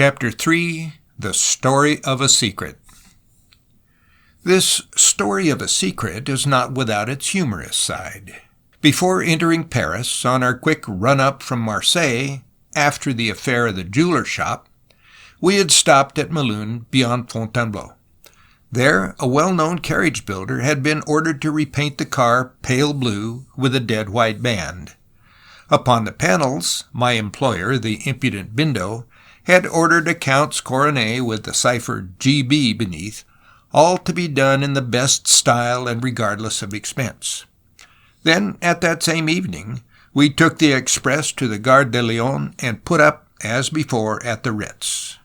Chapter 3, The Story of a Secret. This story of a secret is not without its humorous side. Before entering Paris, on our quick run-up from Marseille, after the affair of the jeweler's shop, we had stopped at Melun beyond Fontainebleau. There, a well-known carriage builder had been ordered to repaint the car pale blue with a dead white band. Upon the panels, my employer, the impudent Bindo, had ordered a Count's coronet with the cipher GB beneath, all to be done in the best style and regardless of expense. Then, at that same evening, we took the express to the Gare de Lyon and put up, as before, at the Ritz.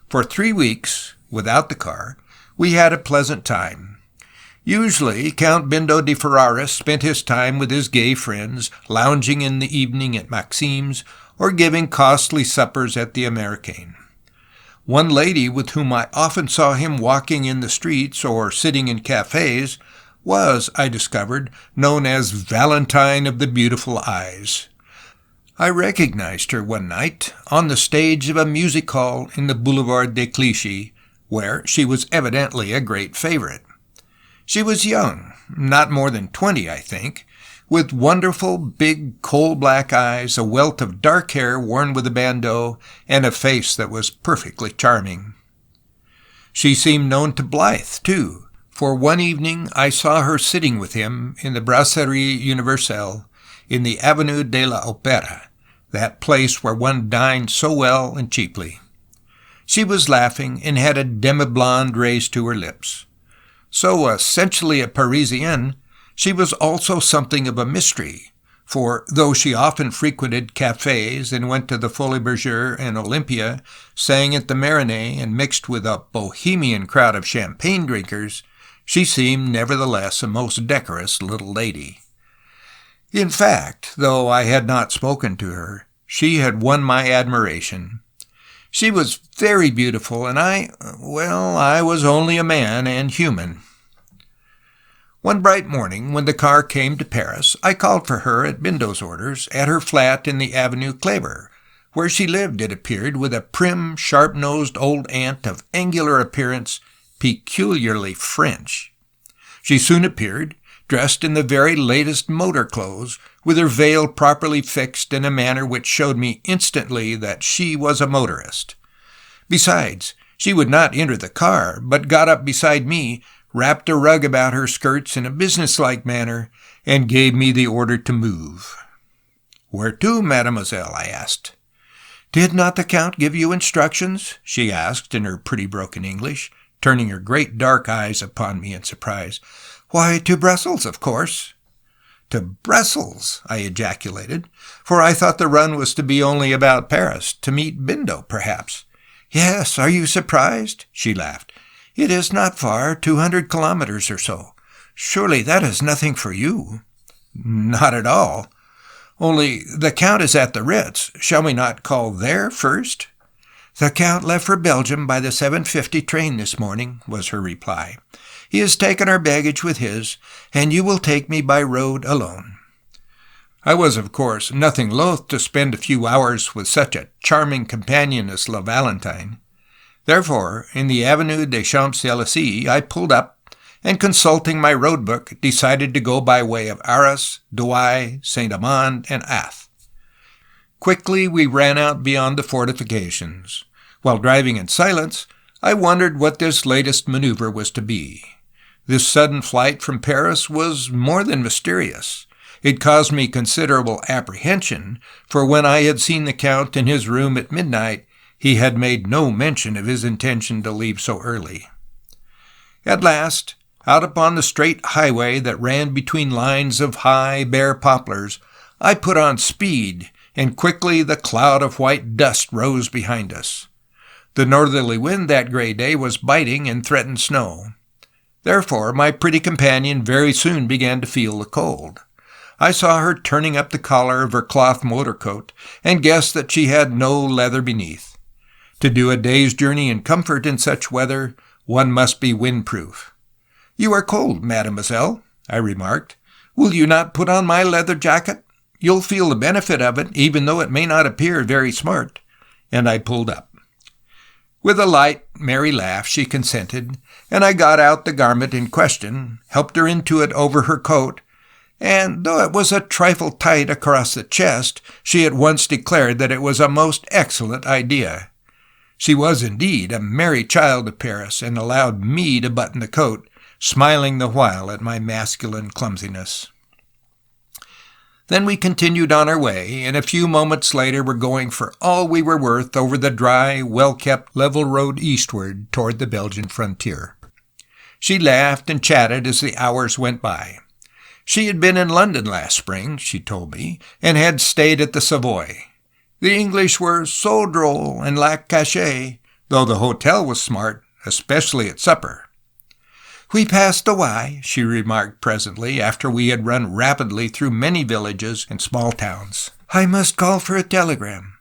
For 3 weeks, without the car, we had a pleasant time. Usually, Count Bindo di Ferraris spent his time with his gay friends, lounging in the evening at Maxime's, or giving costly suppers at the Americain. One lady with whom I often saw him walking in the streets or sitting in cafes was, I discovered, known as Valentine of the Beautiful Eyes. I recognized her one night on the stage of a music hall in the Boulevard des Clichy, where she was evidently a great favorite. She was young, not more than 20, I think, with wonderful big coal-black eyes, a wealth of dark hair worn with a bandeau, and a face that was perfectly charming. She seemed known to Blythe, too, for one evening I saw her sitting with him in the Brasserie Universelle in the Avenue de l'Opéra, that place where one dined so well and cheaply. She was laughing and had a demi-blonde raised to her lips. So essentially a Parisienne, she was also something of a mystery, for though she often frequented cafes and went to the Folies Bergère and Olympia, sang at the Marinée, and mixed with a bohemian crowd of champagne drinkers, she seemed nevertheless a most decorous little lady. In fact, though I had not spoken to her, she had won my admiration. She was very beautiful, and I was only a man and human. One bright morning, when the car came to Paris, I called for her at Bindo's orders at her flat in the Avenue Kléber, where she lived, it appeared, with a prim, sharp-nosed old aunt of angular appearance, peculiarly French. She soon appeared, dressed in the very latest motor clothes, with her veil properly fixed in a manner which showed me instantly that she was a motorist. Besides, she would not enter the car, but got up beside me, wrapped a rug about her skirts in a businesslike manner, and gave me the order to move. "Where to, mademoiselle?" I asked. "Did not the Count give you instructions?" she asked in her pretty broken English, turning her great dark eyes upon me in surprise. "Why, to Brussels, of course." "To Brussels!" I ejaculated, for I thought the run was to be only about Paris, to meet Bindo, perhaps. "Yes, are you surprised?" she laughed. "It is not far, 200 kilometers or so. Surely that is nothing for you." "Not at all. Only the Count is at the Ritz. Shall we not call there first?" "The Count left for Belgium by the 7:50 train this morning," was her reply. "He has taken our baggage with his, and you will take me by road alone." I was, of course, nothing loath to spend a few hours with such a charming companion as La Valentine. Therefore, in the Avenue des Champs-Élysées, I pulled up, and consulting my road-book, decided to go by way of Arras, Douai, Saint-Amand, and Ath. Quickly we ran out beyond the fortifications. While driving in silence, I wondered what this latest maneuver was to be. This sudden flight from Paris was more than mysterious. It caused me considerable apprehension, for when I had seen the Count in his room at midnight, he had made no mention of his intention to leave so early. At last, out upon the straight highway that ran between lines of high, bare poplars, I put on speed, and quickly the cloud of white dust rose behind us. The northerly wind that grey day was biting and threatened snow. Therefore, my pretty companion very soon began to feel the cold. I saw her turning up the collar of her cloth motor coat, and guessed that she had no leather beneath. To do a day's journey in comfort in such weather, one must be windproof. "You are cold, mademoiselle," I remarked. "Will you not put on my leather jacket? You'll feel the benefit of it, even though it may not appear very smart." And I pulled up. With a light, merry laugh, she consented, and I got out the garment in question, helped her into it over her coat, and though it was a trifle tight across the chest, she at once declared that it was a most excellent idea. She was indeed a merry child of Paris, and allowed me to button the coat, smiling the while at my masculine clumsiness. Then we continued on our way, and a few moments later were going for all we were worth over the dry, well-kept, level road eastward toward the Belgian frontier. She laughed and chatted as the hours went by. She had been in London last spring, she told me, and had stayed at the Savoy. The English were so droll and lacked cachet, though the hotel was smart, especially at supper. "We passed Douai," she remarked presently, after we had run rapidly through many villages and small towns. "I must call for a telegram."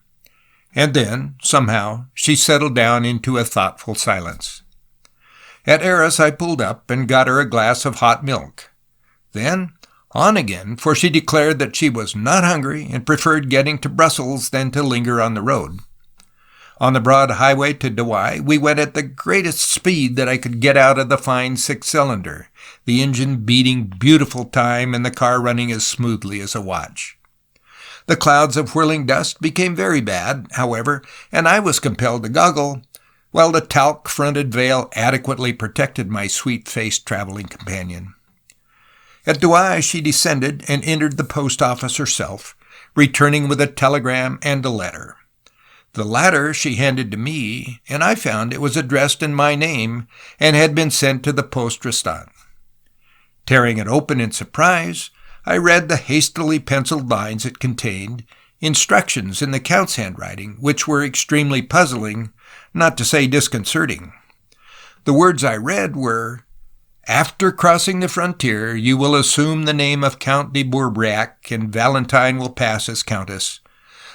And then, somehow, she settled down into a thoughtful silence. At Arras I pulled up and got her a glass of hot milk. Then on again, for she declared that she was not hungry and preferred getting to Brussels than to linger on the road. On the broad highway to Douai, we went at the greatest speed that I could get out of the fine six-cylinder, the engine beating beautiful time and the car running as smoothly as a watch. The clouds of whirling dust became very bad, however, and I was compelled to goggle, while the talc-fronted veil adequately protected my sweet-faced traveling companion. At Douai she descended and entered the post office herself, returning with a telegram and a letter. The latter she handed to me, and I found it was addressed in my name and had been sent to the Poste Restante. Tearing it open in surprise, I read the hastily penciled lines it contained, instructions in the Count's handwriting, which were extremely puzzling, not to say disconcerting. The words I read were, "After crossing the frontier, you will assume the name of Count de Bourbriac, and Valentine will pass as Countess.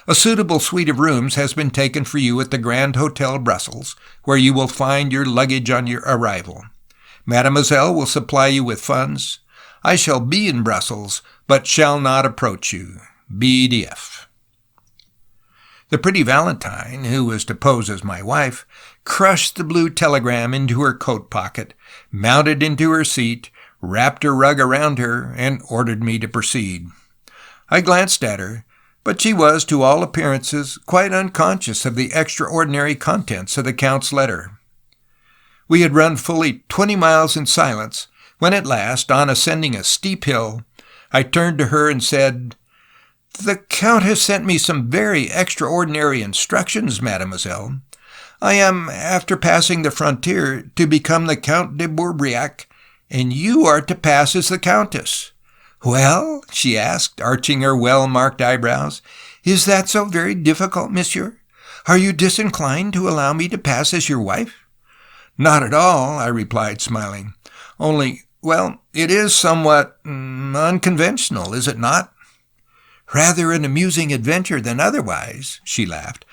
A suitable suite of rooms has been taken for you at the Grand Hotel Brussels, where you will find your luggage on your arrival. Mademoiselle will supply you with funds. I shall be in Brussels, but shall not approach you. BDF." The pretty Valentine, who was to pose as my wife, crushed the blue telegram into her coat pocket, mounted into her seat, wrapped her rug around her, and ordered me to proceed. I glanced at her, but she was, to all appearances, quite unconscious of the extraordinary contents of the Count's letter. We had run fully 20 miles in silence, when at last, on ascending a steep hill, I turned to her and said, "The Count has sent me some very extraordinary instructions, mademoiselle. I am, after passing the frontier, to become the Count de Bourbriac, and you are to pass as the Countess." "Well?" she asked, arching her well-marked eyebrows. "Is that so very difficult, monsieur? Are you disinclined to allow me to pass as your wife?" "Not at all," I replied, smiling. "Only, well, it is somewhat unconventional, is it not?" "Rather an amusing adventure than otherwise," she laughed.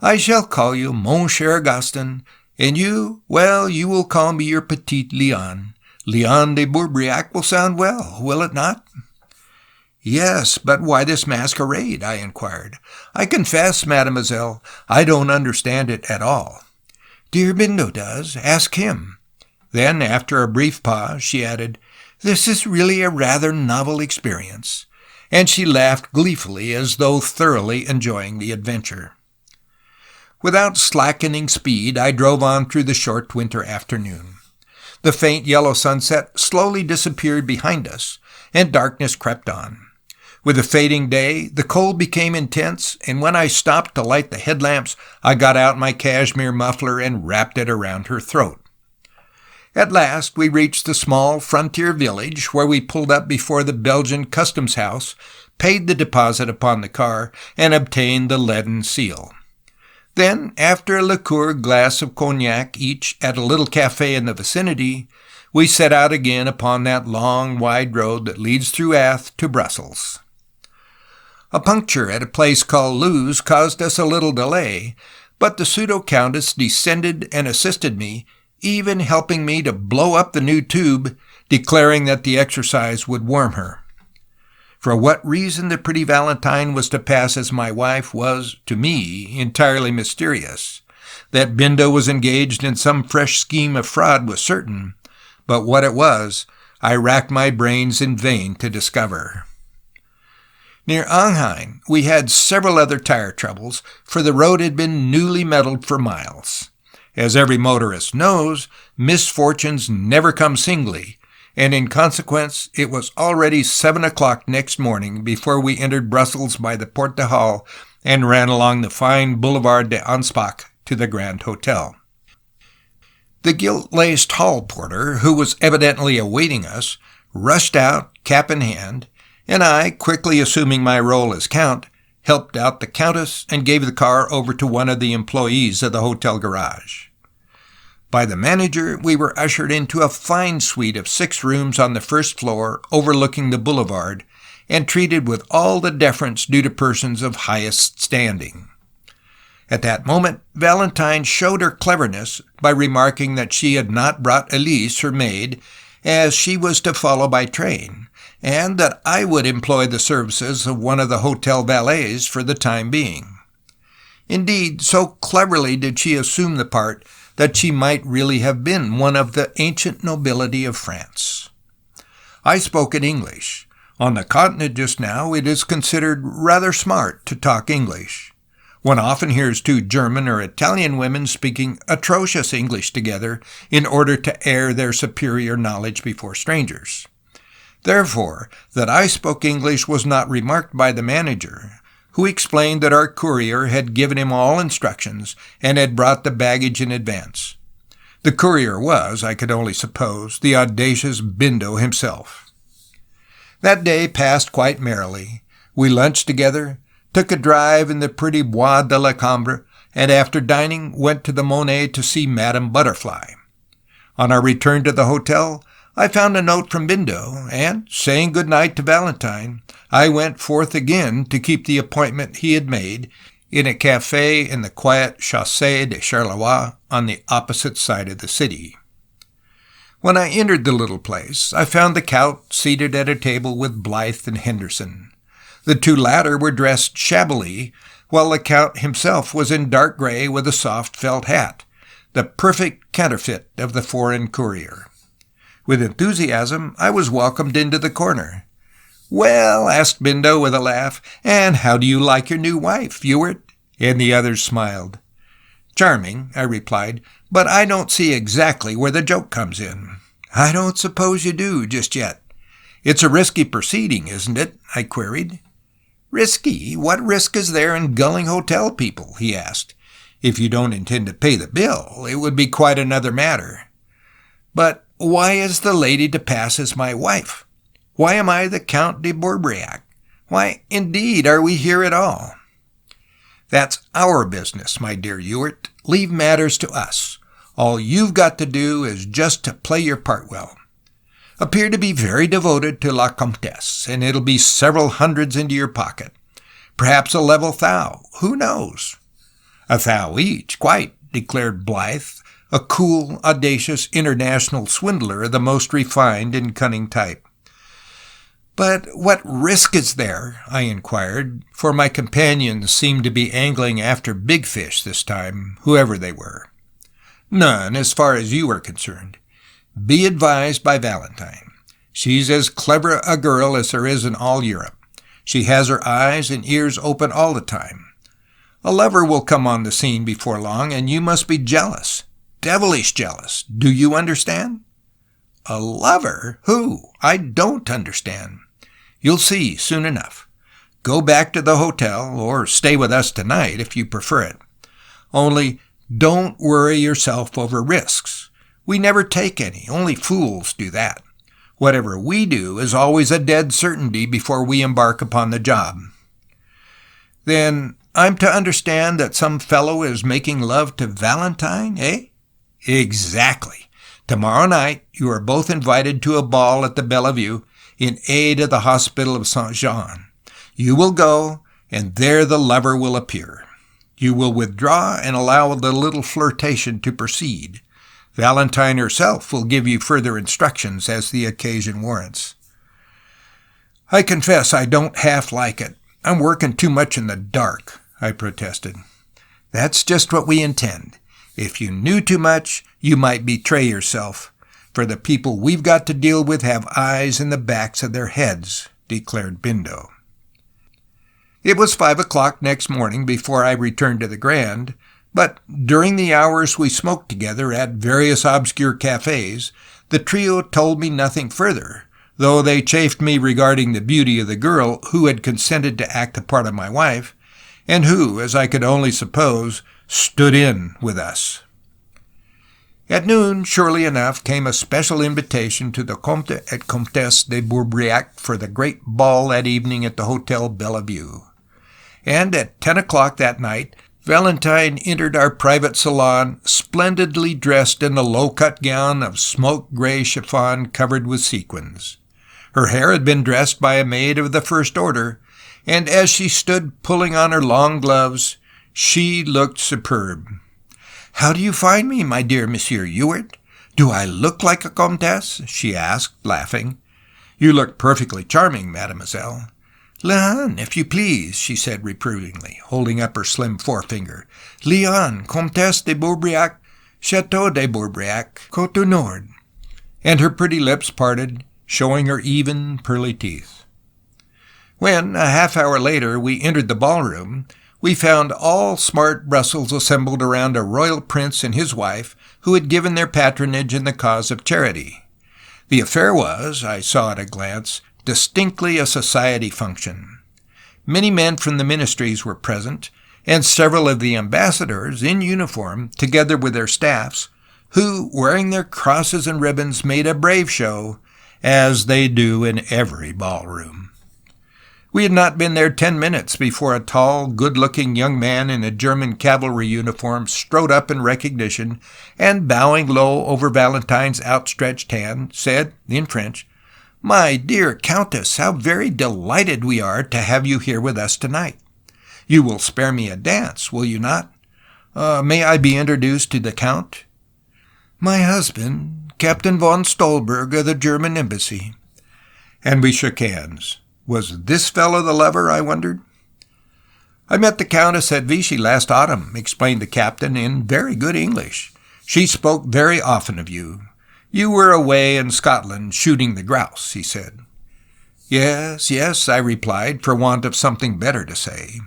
"I shall call you Mon cher Gaston, and you, well, you will call me your Petite Léon. Léon de Bourbriac will sound well, will it not?" "Yes, but why this masquerade?" I inquired. "I confess, mademoiselle, I don't understand it at all." "Dear Bindo does. Ask him." Then, after a brief pause, she added, "This is really a rather novel experience." And she laughed gleefully, as though thoroughly enjoying the adventure. Without slackening speed, I drove on through the short winter afternoon. The faint yellow sunset slowly disappeared behind us, and darkness crept on. With the fading day, the cold became intense, and when I stopped to light the headlamps, I got out my cashmere muffler and wrapped it around her throat. At last we reached the small frontier village, where we pulled up before the Belgian customs house, paid the deposit upon the car, and obtained the leaden seal. Then, after a liqueur glass of cognac each at a little cafe in the vicinity, we set out again upon that long, wide road that leads through Ath to Brussels. A puncture at a place called Luz caused us a little delay, but the pseudo-countess descended and assisted me, even helping me to blow up the new tube, declaring that the exercise would warm her. For what reason the pretty Valentine was to pass as my wife was, to me, entirely mysterious. That Bindo was engaged in some fresh scheme of fraud was certain, but what it was, I racked my brains in vain to discover. Near Angheim, we had several other tire troubles, for the road had been newly metalled for miles. As every motorist knows, misfortunes never come singly, and in consequence it was already 7 o'clock next morning before we entered Brussels by the Porte de Hall and ran along the fine Boulevard de Anspach to the Grand Hotel. The gilt-laced hall porter, who was evidently awaiting us, rushed out, cap in hand, and I, quickly assuming my role as Count, helped out the Countess and gave the car over to one of the employees of the hotel garage. By the manager, we were ushered into a fine suite of 6 rooms on the first floor overlooking the boulevard and treated with all the deference due to persons of highest standing. At that moment, Valentine showed her cleverness by remarking that she had not brought Elise, her maid, as she was to follow by train, and that I would employ the services of one of the hotel valets for the time being. Indeed, so cleverly did she assume the part that she might really have been one of the ancient nobility of France. I spoke in English. On the continent just now, it is considered rather smart to talk English. One often hears 2 German or Italian women speaking atrocious English together in order to air their superior knowledge before strangers. Therefore, that I spoke English was not remarked by the manager, who explained that our courier had given him all instructions and had brought the baggage in advance. The courier was, I could only suppose, the audacious Bindo himself. That day passed quite merrily. We lunched together, took a drive in the pretty Bois de la Cambre, and after dining went to the Monet to see Madame Butterfly. On our return to the hotel, I found a note from Bindo, and, saying good night to Valentine, I went forth again to keep the appointment he had made in a café in the quiet Chaussée de Charleroi on the opposite side of the city. When I entered the little place, I found the Count seated at a table with Blythe and Henderson. The 2 latter were dressed shabbily, while the Count himself was in dark grey with a soft felt hat, the perfect counterfeit of the foreign courier. With enthusiasm, I was welcomed into the corner. "Well," asked Bindo with a laugh, "and how do you like your new wife, Ewart?" And the others smiled. "Charming," I replied, "but I don't see exactly where the joke comes in." "I don't suppose you do, just yet." "It's a risky proceeding, isn't it?" I queried. "Risky? What risk is there in gulling hotel people?" he asked. "If you don't intend to pay the bill, it would be quite another matter." "But why is the lady to pass as my wife? Why am I the Count de Bourbriac? Why, indeed, are we here at all?" "That's our business, my dear Ewart. Leave matters to us. All you've got to do is just to play your part well. Appear to be very devoted to La Comtesse, and it'll be several hundreds into your pocket. Perhaps a level thou. Who knows?" "A thou each, quite," declared Blythe, a cool, audacious international swindler of the most refined and cunning type. "But what risk is there?" I inquired, for my companions seemed to be angling after big fish this time, whoever they were. "None, as far as you are concerned. Be advised by Valentine. She's as clever a girl as there is in all Europe. She has her eyes and ears open all the time. A lover will come on the scene before long, and you must be jealous. Devilish jealous. Do you understand?" "A lover? Who? I don't understand." "You'll see soon enough. Go back to the hotel, or stay with us tonight if you prefer it. Only don't worry yourself over risks. We never take any. Only fools do that. Whatever we do is always a dead certainty before we embark upon the job." "Then I'm to understand that some fellow is making love to Valentine, eh?" "Exactly. Tomorrow night you are both invited to a ball at the Bellevue in aid of the Hospital of St. Jean. You will go, and there the lover will appear. You will withdraw and allow the little flirtation to proceed. Valentine herself will give you further instructions as the occasion warrants." "I confess I don't half like it. I'm working too much in the dark," I protested. That's just what we intend. If you knew too much, you might betray yourself, for the people we've got to deal with have eyes in the backs of their heads," declared Bindo. It was 5 o'clock next morning before I returned to the Grand, but during the hours we smoked together at various obscure cafes, the trio told me nothing further, though they chaffed me regarding the beauty of the girl who had consented to act the part of my wife, and who, as I could only suppose, stood in with us. At noon, surely enough, came a special invitation to the Comte et Comtesse de Bourbriac for the great ball that evening at the Hotel Bellevue. And at 10 o'clock that night, Valentine entered our private salon, splendidly dressed in a low-cut gown of smoke-gray chiffon covered with sequins. Her hair had been dressed by a maid of the first order, and as she stood pulling on her long gloves, she looked superb. "How do you find me, my dear Monsieur Ewart? Do I look like a comtesse?" she asked, laughing. "You look perfectly charming, mademoiselle." "Léon, if you please," she said reprovingly, holding up her slim forefinger. "Léon, Comtesse de Bourbriac, Château de Bourbriac, Côte Nord." And her pretty lips parted, showing her even, pearly teeth. When, a half-hour later, we entered the ballroom, we found all smart Brussels assembled around a royal prince and his wife who had given their patronage in the cause of charity. The affair was, I saw at a glance, distinctly a society function. Many men from the ministries were present, and several of the ambassadors, in uniform, together with their staffs, who, wearing their crosses and ribbons, made a brave show, as they do in every ballroom. We had not been there 10 minutes before a tall, good-looking young man in a German cavalry uniform strode up in recognition, and bowing low over Valentine's outstretched hand, said, in French, "My dear Countess, how very delighted we are to have you here with us tonight. You will spare me a dance, will you not? May I be introduced to the Count?" "My husband, Captain von Stolberg of the German Embassy." And we shook hands. Was this fellow the lover, I wondered? "I met the Countess at Vichy last autumn," explained the captain in very good English. "She spoke very often of you. You were away in Scotland shooting the grouse," he said. "Yes, yes," I replied, for want of something better to say.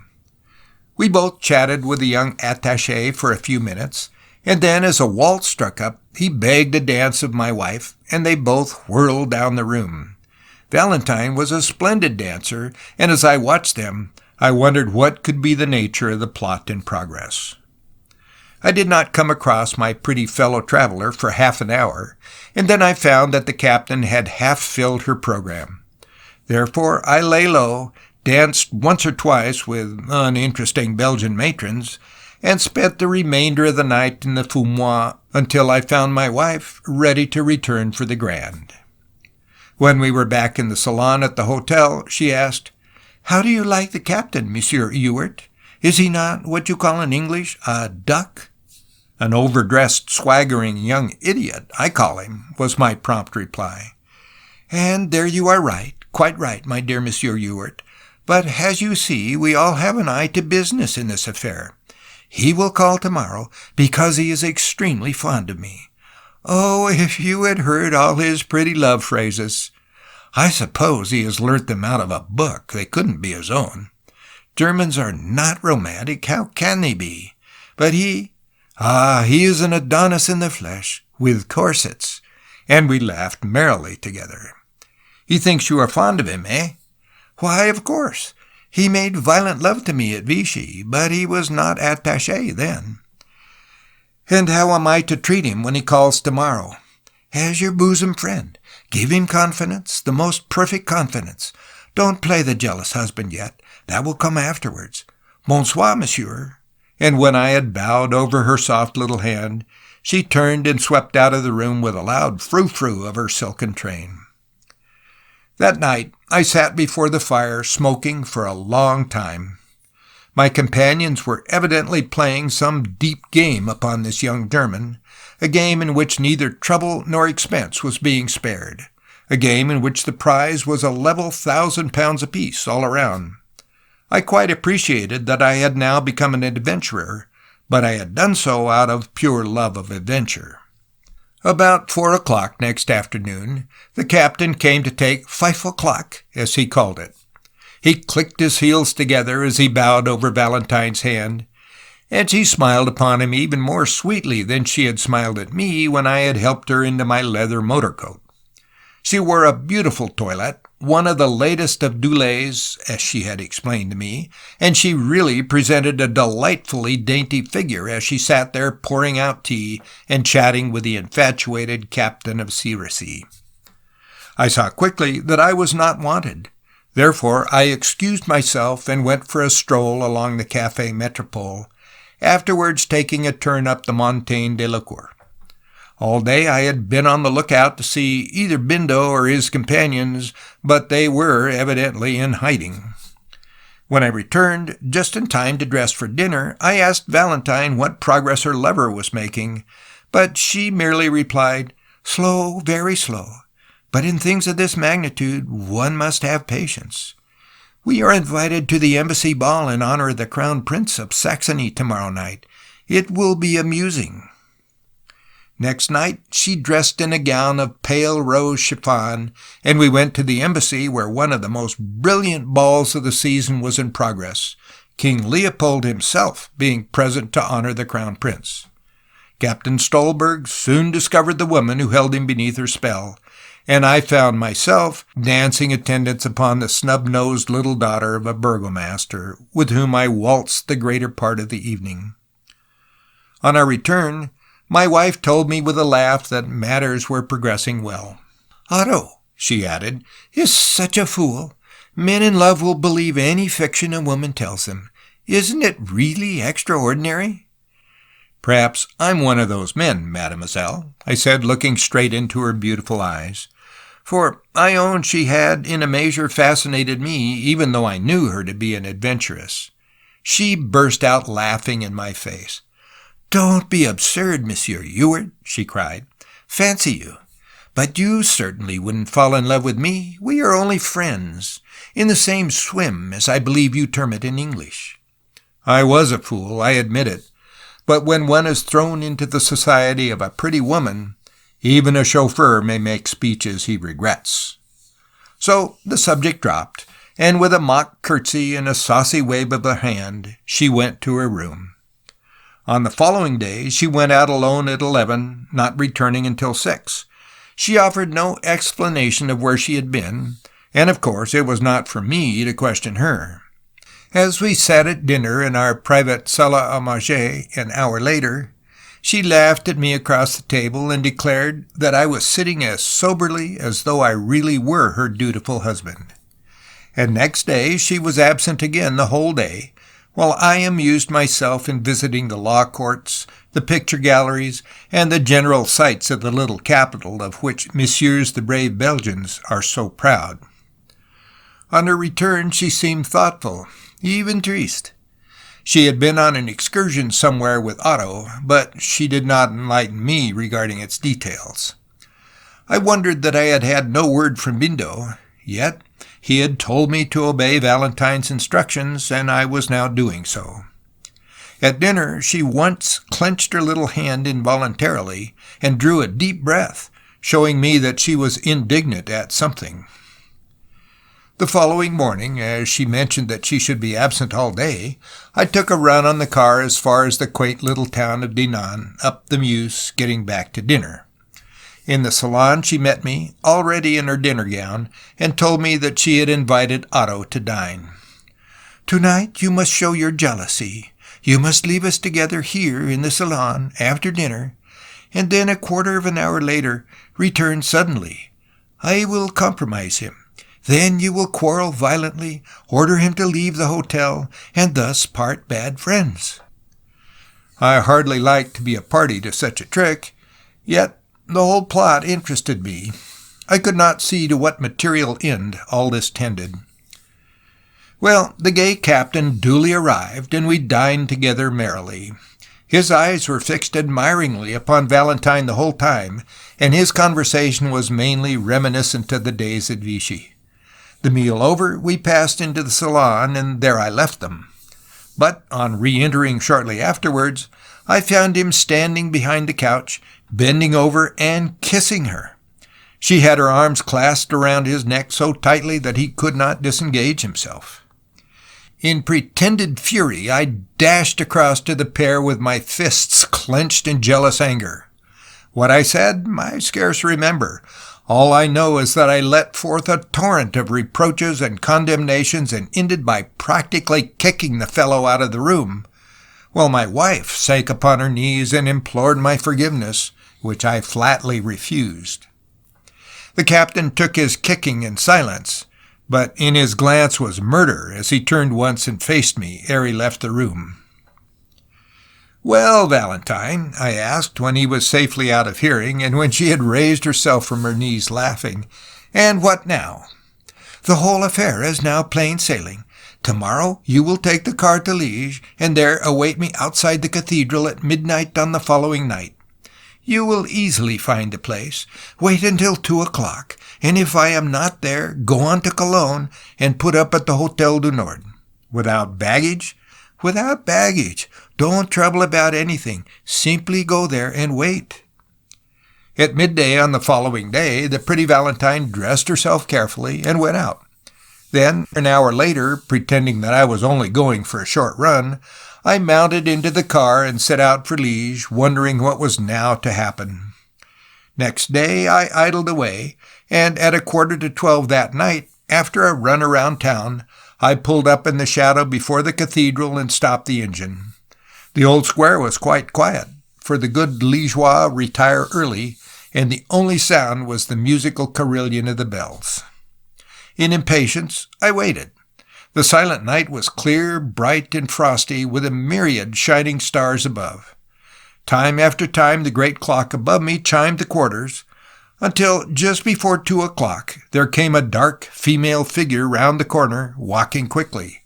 We both chatted with the young attaché for a few minutes, and then, as a waltz struck up, he begged a dance of my wife, and they both whirled down the room. Valentine was a splendid dancer, and as I watched them, I wondered what could be the nature of the plot in progress. I did not come across my pretty fellow-traveler for half an hour, and then I found that the captain had half filled her program. Therefore I lay low, danced once or twice with uninteresting Belgian matrons, and spent the remainder of the night in the fumoir until I found my wife ready to return for the Grand. When we were back in the salon at the hotel, she asked, "How do you like the captain, Monsieur Ewart? Is he not what you call in English a duck?" "An overdressed, swaggering young idiot, I call him," was my prompt reply. "And there you are right, quite right, my dear Monsieur Ewart. But as you see, we all have an eye to business in this affair. He will call tomorrow, because he is extremely fond of me. Oh, if you had heard all his pretty love phrases! I suppose he has learnt them out of a book. They couldn't be his own. Germans are not romantic. How can they be? But he is an Adonis in the flesh, with corsets." And we laughed merrily together. "He thinks you are fond of him, eh?" "Why, of course. He made violent love to me at Vichy, but he was not attaché then." "And how am I to treat him when he calls tomorrow?" "As your bosom friend. Give him confidence, the most perfect confidence. Don't play the jealous husband yet. That will come afterwards. Bonsoir, monsieur." And when I had bowed over her soft little hand, she turned and swept out of the room with a loud frou-frou of her silken train. That night I sat before the fire, smoking for a long time. My companions were evidently playing some deep game upon this young German, a game in which neither trouble nor expense was being spared, a game in which the prize was a level £1,000 apiece all around. I quite appreciated that I had now become an adventurer, but I had done so out of pure love of adventure. About 4 o'clock next afternoon, the captain came to take 5 o'clock, as he called it. He clicked his heels together as he bowed over Valentine's hand, and she smiled upon him even more sweetly than she had smiled at me when I had helped her into my leather motor coat. She wore a beautiful toilette, one of the latest of Dulés, as she had explained to me, and she really presented a delightfully dainty figure as she sat there pouring out tea and chatting with the infatuated captain of Siracy. I saw quickly that I was not wanted. Therefore I excused myself and went for a stroll along the Café Métropole, afterwards taking a turn up the Montagne de la Cour. All day I had been on the lookout to see either Bindo or his companions, but they were evidently in hiding. When I returned, just in time to dress for dinner, I asked Valentine what progress her lover was making, but she merely replied, "Slow, very slow. But in things of this magnitude, one must have patience. We are invited to the embassy ball in honor of the Crown Prince of Saxony tomorrow night. It will be amusing." Next night she dressed in a gown of pale rose chiffon, and we went to the embassy where one of the most brilliant balls of the season was in progress, King Leopold himself being present to honor the Crown Prince. Captain Stolberg soon discovered the woman who held him beneath her spell, and I found myself dancing attendance upon the snub-nosed little daughter of a burgomaster, with whom I waltzed the greater part of the evening. On our return, my wife told me with a laugh that matters were progressing well. "Otto," she added, "is such a fool. Men in love will believe any fiction a woman tells them. Isn't it really extraordinary?" "Perhaps I'm one of those men, mademoiselle," I said, looking straight into her beautiful eyes. For I own she had in a measure fascinated me, even though I knew her to be an adventuress. She burst out laughing in my face. "Don't be absurd, Monsieur Ewart," she cried. "Fancy you! But you certainly wouldn't fall in love with me. We are only friends, in the same swim, as I believe you term it in English." I was a fool, I admit it, but when one is thrown into the society of a pretty woman, even a chauffeur may make speeches he regrets. So the subject dropped, and with a mock curtsy and a saucy wave of the hand, she went to her room. On the following day she went out alone at 11, not returning until 6. She offered no explanation of where she had been, and of course it was not for me to question her. As we sat at dinner in our private salle à manger an hour later, she laughed at me across the table and declared that I was sitting as soberly as though I really were her dutiful husband. And next day she was absent again the whole day, while I amused myself in visiting the law courts, the picture galleries, and the general sights of the little capital of which Messieurs the brave Belgians are so proud. On her return she seemed thoughtful, even triste. She had been on an excursion somewhere with Otto, but she did not enlighten me regarding its details. I wondered that I had had no word from Bindo, yet he had told me to obey Valentine's instructions, and I was now doing so. At dinner she once clenched her little hand involuntarily and drew a deep breath, showing me that she was indignant at something. The following morning, as she mentioned that she should be absent all day, I took a run on the car as far as the quaint little town of Dinan, up the Meuse, getting back to dinner. In the salon she met me, already in her dinner gown, and told me that she had invited Otto to dine. "Tonight you must show your jealousy. You must leave us together here in the salon after dinner, and then a quarter of an hour later return suddenly. I will compromise him. Then you will quarrel violently, order him to leave the hotel, and thus part bad friends." I hardly liked to be a party to such a trick, yet the whole plot interested me. I could not see to what material end all this tended. Well, the gay captain duly arrived, and we dined together merrily. His eyes were fixed admiringly upon Valentine the whole time, and his conversation was mainly reminiscent of the days at Vichy. The meal over, we passed into the salon, and there I left them. but on re-entering shortly afterwards, I found him standing behind the couch, bending over and kissing her. She had her arms clasped around his neck so tightly that he could not disengage himself. In pretended fury, I dashed across to the pair with my fists clenched in jealous anger. What I said, I scarce remember. All I know is that I let forth a torrent of reproaches and condemnations and ended by practically kicking the fellow out of the room, while my wife sank upon her knees and implored my forgiveness, which I flatly refused. The captain took his kicking in silence, but in his glance was murder as he turned once and faced me ere he left the room. "Well, Valentine," I asked when he was safely out of hearing, and when she had raised herself from her knees laughing, "and what now?" "The whole affair is now plain sailing. Tomorrow you will take the car to Liege, and there await me outside the cathedral at midnight on the following night. You will easily find the place. Wait until 2 o'clock, and if I am not there, go on to Cologne and put up at the Hotel du Nord. Without baggage?" "Without baggage. Don't trouble about anything. Simply go there and wait." At midday on the following day, the pretty Valentine dressed herself carefully and went out. Then, an hour later, pretending that I was only going for a short run, I mounted into the car and set out for Liege, wondering what was now to happen. Next day I idled away, and at 11:45 that night, after a run around town, I pulled up in the shadow before the cathedral and stopped the engine. The old square was quite quiet, for the good Liégeois retire early, and the only sound was the musical carillon of the bells. In impatience, I waited. The silent night was clear, bright, and frosty, with a myriad shining stars above. Time after time the great clock above me chimed the quarters, until just before 2 o'clock there came a dark female figure round the corner, walking quickly.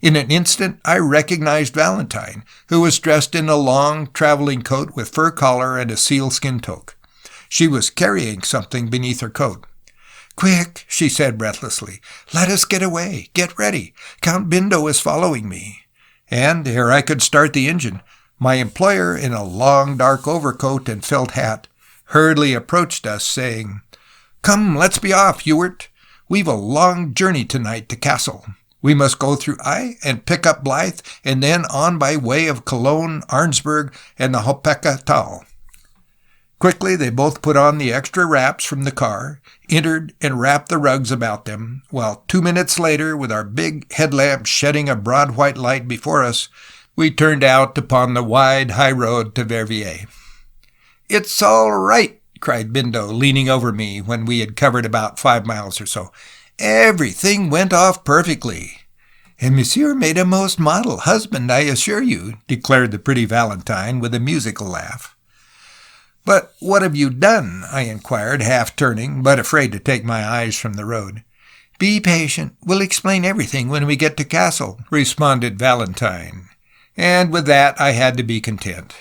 In an instant I recognized Valentine, who was dressed in a long traveling coat with fur collar and a sealskin toque. She was carrying something beneath her coat. "Quick," she said breathlessly, "let us get away. Get ready. Count Bindo is following me." And, ere I could start the engine, my employer, in a long dark overcoat and felt hat, hurriedly approached us, saying, "Come, let's be off, Ewart. We've a long journey tonight to Kassel. We must go through Eye and pick up Blythe, and then on by way of Cologne, Arnsberg, and the Hopeka Tal." Quickly they both put on the extra wraps from the car, entered, and wrapped the rugs about them, while 2 minutes later, with our big headlamp shedding a broad white light before us, we turned out upon the wide high road to Verviers. "It's all right," cried Bindo, leaning over me when we had covered about 5 miles or so. "Everything went off perfectly." "And Monsieur made a most model husband, I assure you," declared the pretty Valentine with a musical laugh. "But what have you done?" I inquired, half turning, but afraid to take my eyes from the road. "Be patient. We'll explain everything when we get to Kassel," responded Valentine. And with that I had to be content.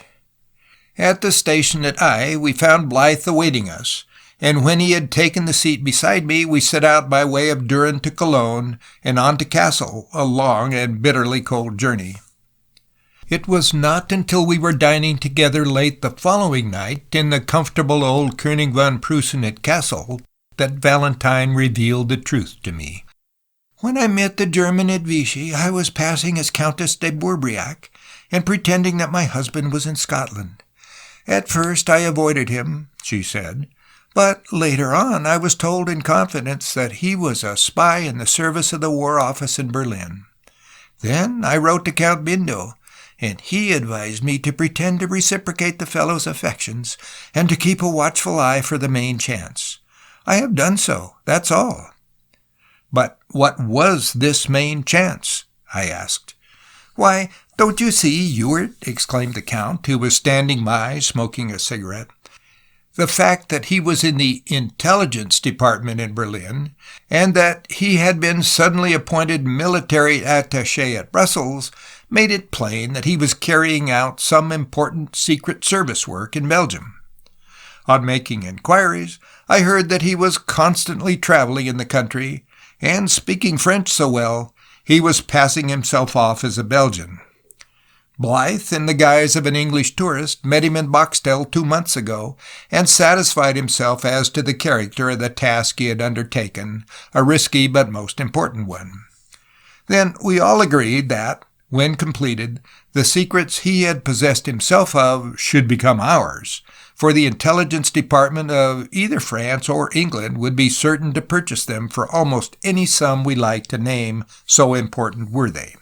At the station at Eye, we found Blythe awaiting us, and when he had taken the seat beside me, we set out by way of Düren to Cologne, and on to Kassel, a long and bitterly cold journey. It was not until we were dining together late the following night in the comfortable old König von Preußen at Kassel that Valentine revealed the truth to me. "When I met the German at Vichy, I was passing as Countess de Bourbriac, and pretending that my husband was in Scotland. At first I avoided him," she said, "but later on I was told in confidence that he was a spy in the service of the War Office in Berlin. Then I wrote to Count Bindo, and he advised me to pretend to reciprocate the fellow's affections, and to keep a watchful eye for the main chance. I have done so, that's all." "But what was this main chance?" I asked. "Why, don't you see, Ewart?" exclaimed the Count, who was standing by, smoking a cigarette. "The fact that he was in the intelligence department in Berlin, and that he had been suddenly appointed military attaché at Brussels, made it plain that he was carrying out some important secret service work in Belgium. On making inquiries, I heard that he was constantly traveling in the country, and speaking French so well, he was passing himself off as a Belgian. Blythe, in the guise of an English tourist, met him in Boxtel 2 months ago and satisfied himself as to the character of the task he had undertaken, a risky but most important one. Then we all agreed that, when completed, the secrets he had possessed himself of should become ours, for the intelligence department of either France or England would be certain to purchase them for almost any sum we liked to name, so important were they.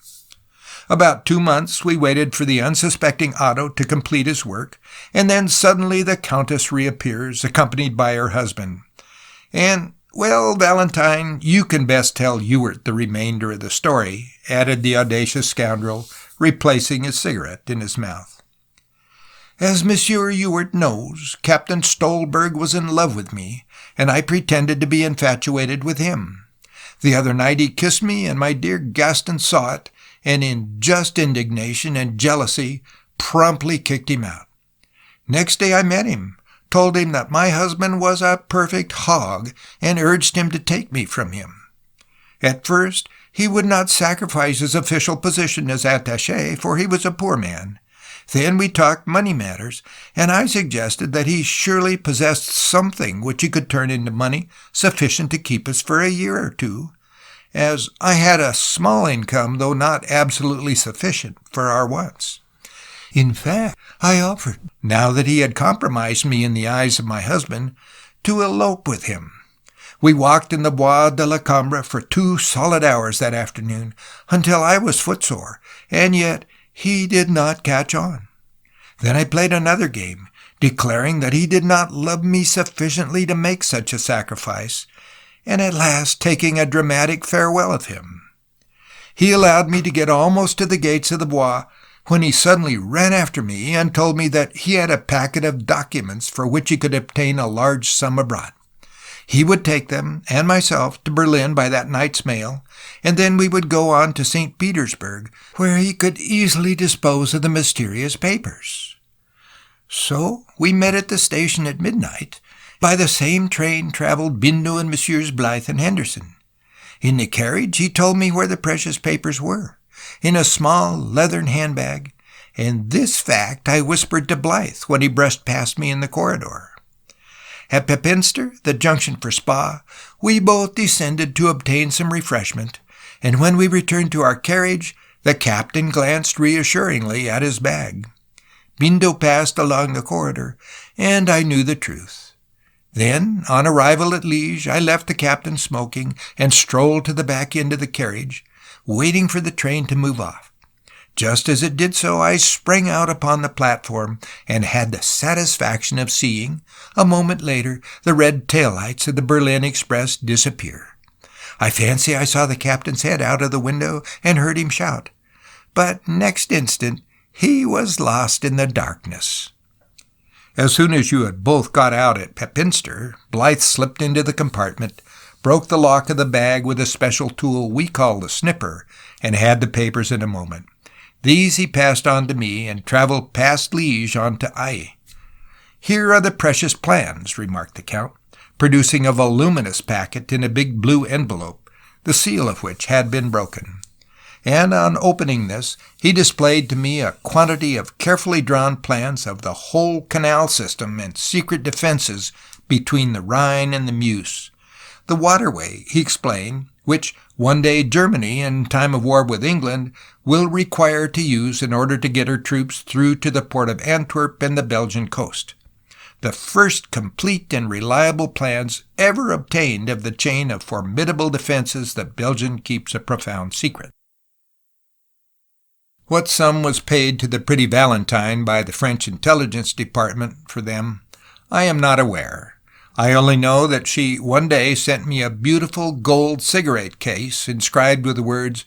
About 2 months we waited for the unsuspecting Otto to complete his work, and then suddenly the Countess reappears, accompanied by her husband. And, well, Valentine, you can best tell Ewart the remainder of the story, added the audacious scoundrel, replacing his cigarette in his mouth. As Monsieur Ewart knows, Captain Stolberg was in love with me, and I pretended to be infatuated with him. The other night he kissed me, and my dear Gaston saw it, and in just indignation and jealousy promptly kicked him out. Next day I met him, told him that my husband was a perfect hog, and urged him to take me from him. At first he would not sacrifice his official position as attaché, for he was a poor man. Then we talked money matters, and I suggested that he surely possessed something which he could turn into money sufficient to keep us for a year or two, as I had a small income, though not absolutely sufficient, for our wants. In fact, I offered, now that he had compromised me in the eyes of my husband, to elope with him. We walked in the Bois de la Cambre for 2 solid hours that afternoon, until I was footsore, and yet he did not catch on. Then I played another game, declaring that he did not love me sufficiently to make such a sacrifice, and at last taking a dramatic farewell of him. He allowed me to get almost to the gates of the Bois, when he suddenly ran after me and told me that he had a packet of documents for which he could obtain a large sum abroad. He would take them, and myself, to Berlin by that night's mail, and then we would go on to St. Petersburg, where he could easily dispose of the mysterious papers. So we met at the station at midnight. By the same train travelled Bindo and Messrs. Blythe and Henderson. In the carriage he told me where the precious papers were, in a small leathern handbag, and this fact I whispered to Blythe when he brushed past me in the corridor. At Pepinster, the junction for Spa, we both descended to obtain some refreshment, and when we returned to our carriage, the captain glanced reassuringly at his bag. Bindo passed along the corridor, and I knew the truth. Then, on arrival at Liège, I left the captain smoking and strolled to the back end of the carriage, waiting for the train to move off. Just as it did so, I sprang out upon the platform and had the satisfaction of seeing, a moment later, the red taillights of the Berlin Express disappear. I fancy I saw the captain's head out of the window and heard him shout, but next instant he was lost in the darkness. As soon as you had both got out at Pepinster, Blythe slipped into the compartment, broke the lock of the bag with a special tool we call the snipper, and had the papers in a moment. These he passed on to me, and travelled past Liège on to Aix. "Here are the precious plans," remarked the Count, producing a voluminous packet in a big blue envelope, the seal of which had been broken. And on opening this, he displayed to me a quantity of carefully drawn plans of the whole canal system and secret defences between the Rhine and the Meuse. The waterway, he explained, which one day Germany, in time of war with England, will require to use in order to get her troops through to the port of Antwerp and the Belgian coast. The first complete and reliable plans ever obtained of the chain of formidable defences that Belgium keeps a profound secret. What sum was paid to the pretty Valentine by the French intelligence department for them, I am not aware. I only know that she one day sent me a beautiful gold cigarette case inscribed with the words,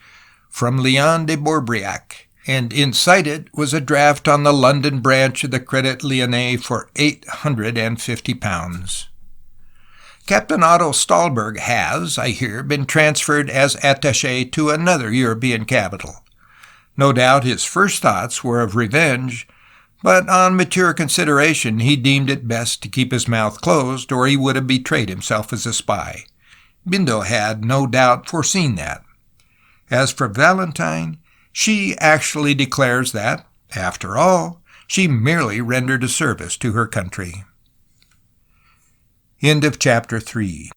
"From Léon de Bourbriac," and inside it was a draft on the London branch of the Credit Lyonnais for £850. Captain Otto Stolberg has, I hear, been transferred as attaché to another European capital. No doubt his first thoughts were of revenge, but on mature consideration he deemed it best to keep his mouth closed, or he would have betrayed himself as a spy. Bindo had, no doubt, foreseen that. As for Valentine, she actually declares that, after all, she merely rendered a service to her country. End of chapter 3.